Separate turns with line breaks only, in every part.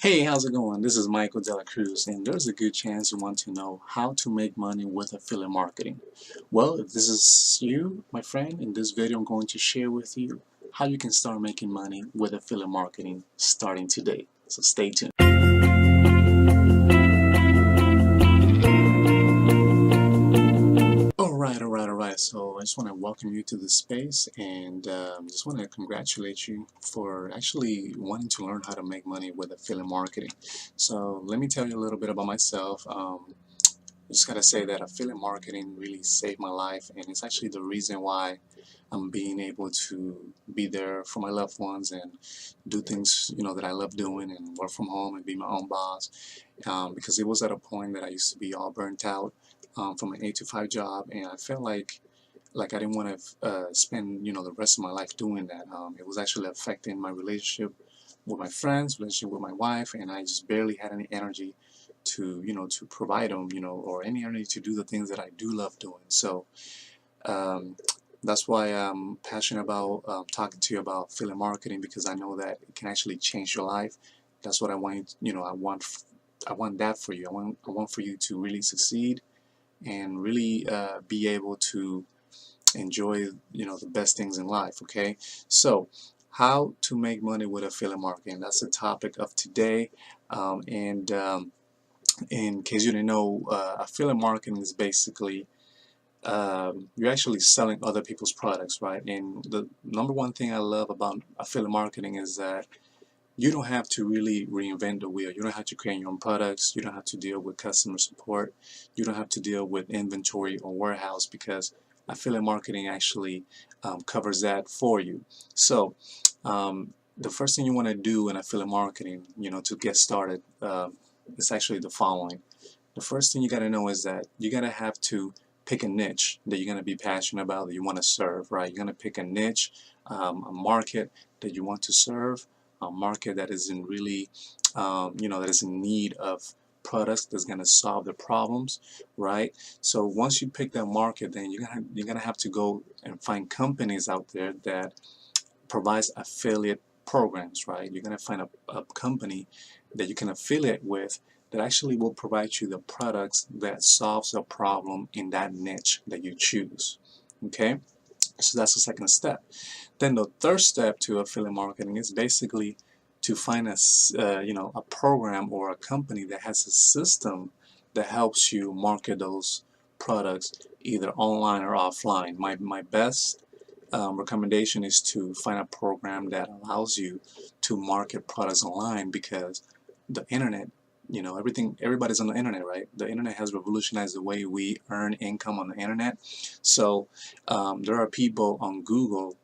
Hey, how's it going? This is Michael de Cruz, and there's a good chance you want to know how to make money with affiliate marketing. Well, if this is you, my friend, in this video I'm going to share with you how you can start making money with affiliate marketing starting today. So stay tuned. Alright. So I just want to welcome you to this space and just want to congratulate you for actually wanting to learn how to make money with affiliate marketing. So let me tell you a little bit about myself. I just gotta say that affiliate marketing really saved my life, and it's actually the reason why I'm being able to be there for my loved ones and do things that I love doing and work from home and be my own boss. Because it was at a point that I used to be all burnt out from an 8 to 5 job, and I felt like I didn't want to spend the rest of my life doing that. It was actually affecting my relationship with my friends, relationship with my wife, and I just barely had any energy to provide them, or any energy to do the things that I do love doing. So um, that's why I'm passionate about talking to you about affiliate marketing, because I know that it can actually change your life. That's what I want. I want that for you. I want for you to really succeed and really be able to enjoy the best things in life. Okay, so how to make money with affiliate marketing, that's the topic of today. And in case you didn't know, affiliate marketing is basically you're actually selling other people's products, right? And the number one thing I love about affiliate marketing is that you don't have to really reinvent the wheel. You don't have to create your own products. You don't have to deal with customer support. You don't have to deal with inventory or warehouse, because affiliate marketing actually covers that for you. So the first thing you want to do in affiliate marketing, to get started, is actually the following. The first thing you got to know is that you got to have to pick a niche that you're going to be passionate about, that you want to serve, right? You're going to pick a niche, a market that you want to serve, a market that is in really, that is in need of products that's going to solve the problems, right? So once you pick that market, then you're gonna have to go and find companies out there that provides affiliate programs, right? You're going to find a company that you can affiliate with that actually will provide you the products that solves a problem in that niche that you choose. Okay, so that's the second step. Then the third step to affiliate marketing is basically to find a program or a company that has a system that helps you market those products either online or offline. My best recommendation is to find a program that allows you to market products online, because the internet, everybody's on the internet, right? The internet has revolutionized the way we earn income on the internet. So there are people on Google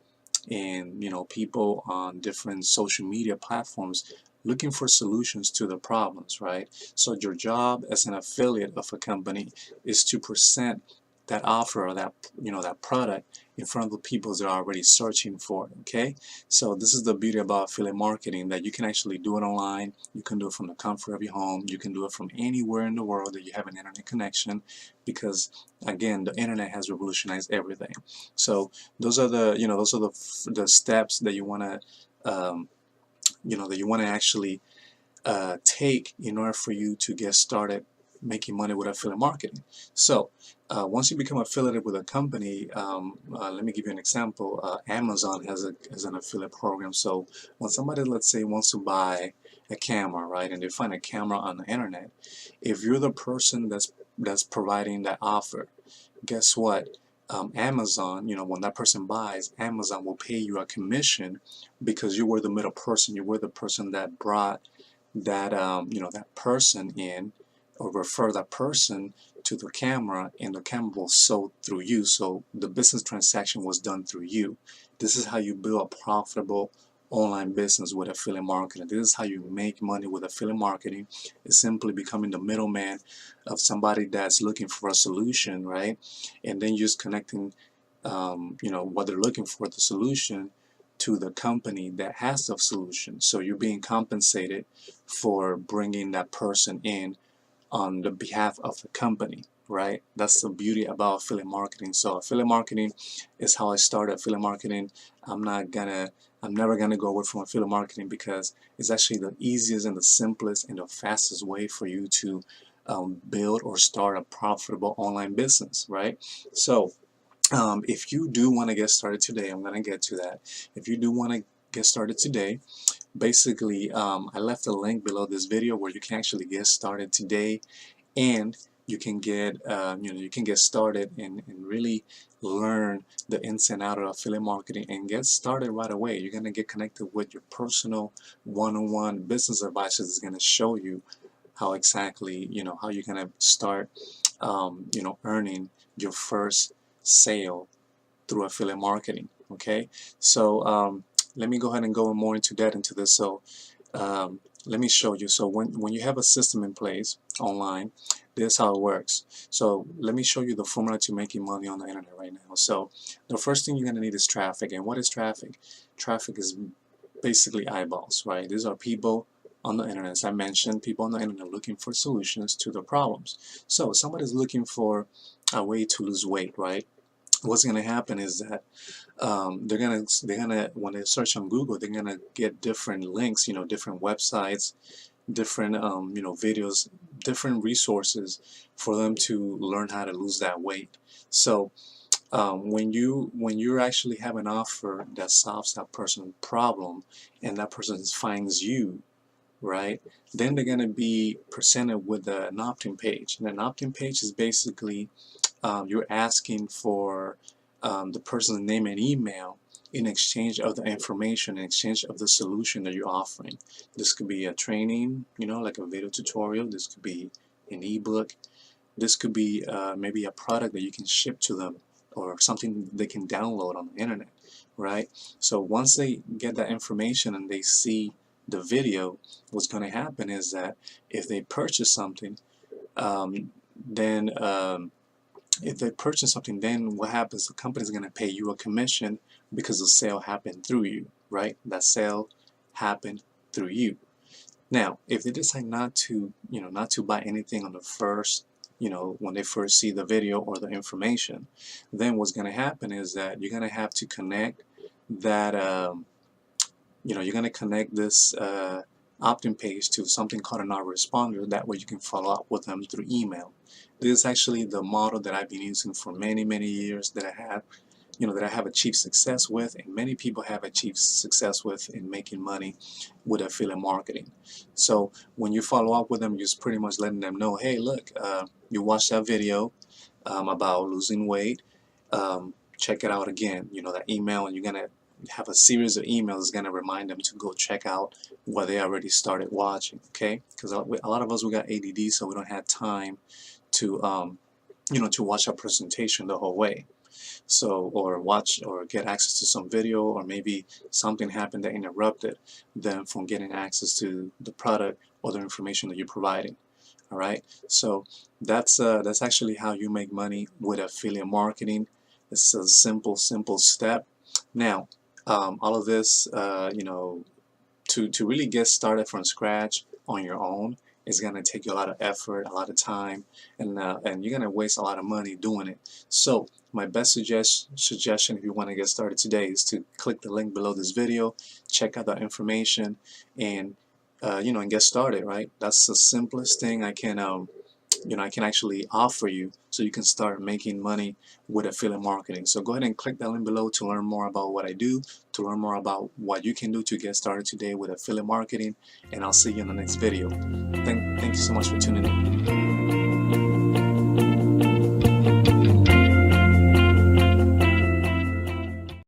and people on different social media platforms looking for solutions to the problems, right? So your job as an affiliate of a company is to present that offer or that product in front of the people that are already searching for it. Okay, so this is the beauty about affiliate marketing, that you can actually do it online. You can do it from the comfort of your home. You can do it from anywhere in the world that you have an internet connection, because again, the internet has revolutionized everything. So those are the steps that you want to actually take in order for you to get started making money with affiliate marketing. So once you become affiliated with a company, let me give you an example. Amazon has an affiliate program. So when somebody, let's say, wants to buy a camera, right, and they find a camera on the internet, if you're the person that's providing that offer, guess what? Amazon, when that person buys, Amazon will pay you a commission, because you were the middle person. You were the person that brought that that person in, or refer that person to the camera, and the camera was sold through you. So the business transaction was done through you. This is how you build a profitable online business with affiliate marketing. This is how you make money with affiliate marketing. It's simply becoming the middleman of somebody that's looking for a solution, right? And then just connecting what they're looking for, the solution, to the company that has the solution. So you're being compensated for bringing that person in on the behalf of the company, right? That's the beauty about affiliate marketing. So affiliate marketing is how I started affiliate marketing. I'm not gonna I'm never going to go away from affiliate marketing because it's actually the easiest and the simplest and the fastest way for you to build or start a profitable online business, right? So if you do want to get started today, I'm going to get to that. If you do want to get started today, basically I left a link below this video where you can actually get started today, and you can get you can get started and really learn the ins and out of affiliate marketing and get started right away. You're going to get connected with your personal one-on-one business advisor that's going to show you how exactly how you're going to start earning your first sale through affiliate marketing. Okay, so let me go ahead and go more into that into this. So let me show you. So when you have a system in place online, this is how it works. So let me show you the formula to making money on the internet right now. So the first thing you're going to need is traffic. And what is traffic? Traffic is basically eyeballs, right? These are people on the internet. As I mentioned, people on the internet looking for solutions to their problems. So somebody's looking for a way to lose weight, right? What's going to happen is that they're gonna when they search on Google, they're gonna get different links, different websites, different videos, different resources for them to learn how to lose that weight. So when you actually have an offer that solves that person's problem and that person finds you, right, then they're going to be presented with an opt-in page. And an opt-in page is basically you're asking for the person's name and email in exchange of the information, in exchange of the solution that you're offering. This could be a training, like a video tutorial. This could be an ebook. This could be maybe a product that you can ship to them, or something they can download on the internet, right? So once they get that information and they see the video, what's going to happen is that if they purchase something, then if they purchase something, then what happens, the company is going to pay you a commission because the sale happened through you, right? That sale happened through you. Now, if they decide not to, not to buy anything on the first, when they first see the video or the information, then what's going to happen is that you're going to have to connect that, you're going to connect this opt-in page to something called an autoresponder. That way you can follow up with them through email. This is actually the model that I've been using for many, many years, that I have achieved success with, and many people have achieved success with in making money with affiliate marketing. So when you follow up with them, you're just pretty much letting them know, hey, look, you watched that video about losing weight. Check it out again. That email, and you're gonna have a series of emails going to remind them to go check out what they already started watching. Okay, because a lot of us, we got ADD, so we don't have time to to watch our presentation the whole way. So, or watch or get access to some video, or maybe something happened that interrupted them from getting access to the product or the information that you're providing. All right, so that's actually how you make money with affiliate marketing. It's a simple step. Now, all of this, to really get started from scratch on your own, is going to take you a lot of effort, a lot of time, and you're going to waste a lot of money doing it. So my best suggestion, if you want to get started today, is to click the link below this video, check out that information, and and get started. Right? That's the simplest thing I can I can actually offer you, so you can start making money with affiliate marketing. So go ahead and click that link below to learn more about what I do, to learn more about what you can do to get started today with affiliate marketing, and I'll see you in the next video. Thank you so much for tuning in.